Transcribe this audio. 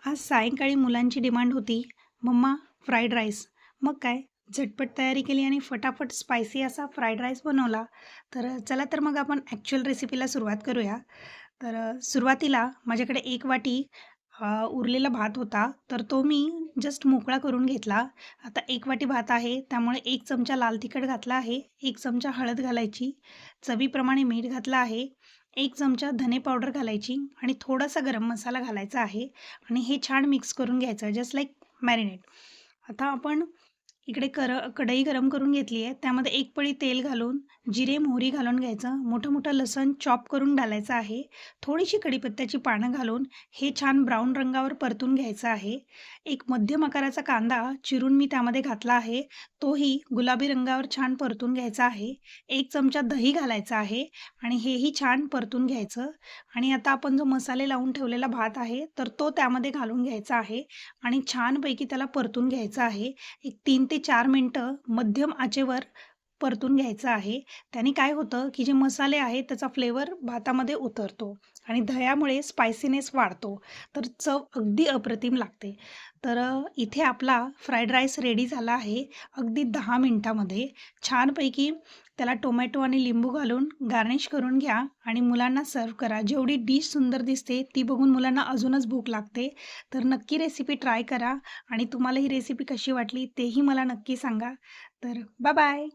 आज सायंकाळी मुलांची डिमांड होती, "मम्मा फ्राईड राईस." मग काय झटपट तयारी केली आणि फटाफट स्पायसी असा फ्राईड राईस बनवला. चला तर मग आपण ॲक्चुअल रेसिपीला सुरुवात करूया. सुरुवातीला माझ्याकडे 1 वाटी उरलेला भात होता, तर तो मी जस्ट मोकळा करून घेतला. आता 1 वाटी भात आहे, त्यामुळे 1 चमचा लाल तिखट घातला आहे, 1 चमचा हळद घालायची, चवीप्रमाणे मीठ घातलं आहे, 1 चमचा धने पावडर घालायची आणि थोडासा गरम मसाला घालायचा आहे आणि हे छान मिक्स करून घ्यायचं जस्ट लाईक मॅरिनेट. आता आपण इकडे कढई गरम करून घेतली आहे. त्यामध्ये 1 पळी तेल घालून जिरे, मोहरी घालून घ्यायचं. मोठं-मोठं लसूण चॉप करून घालायचं आहे. थोडीशी कढीपत्त्याची पानं घालून हे छान ब्राऊन रंगावर परतून घ्यायचं आहे. एक मध्यम आकाराचा कांदा चिरून मी त्यामध्ये घातला आहे. तोही गुलाबी रंगावर छान परतून घ्यायचा आहे. 1 चमचा दही घालायचा आहे आणि हेही छान परतून घ्यायचं आणि आता आपण जो मसाले लावून ठेवलेला भात आहे, तर तो त्यामध्ये घालून घ्यायचा आहे आणि छानपैकी त्याला परतून घ्यायचं आहे. एक 3 ते 4 मिनिटं मध्यम आचेवर परतून घ्यायचं आहे. त्याने काय होतं, की जे मसाले आहेत त्याचा फ्लेवर भातामध्ये उतरतो आणि दह्यामुळे स्पायसीनेस वाढतो. तर चव अगदी अप्रतिम लागते. इथे आपला फ्राईड राईस रेडी झाला आहे. अगदी 10 मिनिटामध्ये. छानपैकी त्याला टोमॅटो आणि लिंबू घालून गार्निश करून घ्या आणि मुलांना सर्व्ह करा. जेवढी डिश सुंदर दिसते ती बघून मुलांना अजूनच भूक लागते. तर नक्की रेसिपी ट्राय करा आणि तुम्हाला ही रेसिपी कशी वाटली तेही मला नक्की सांगा. Bye bye.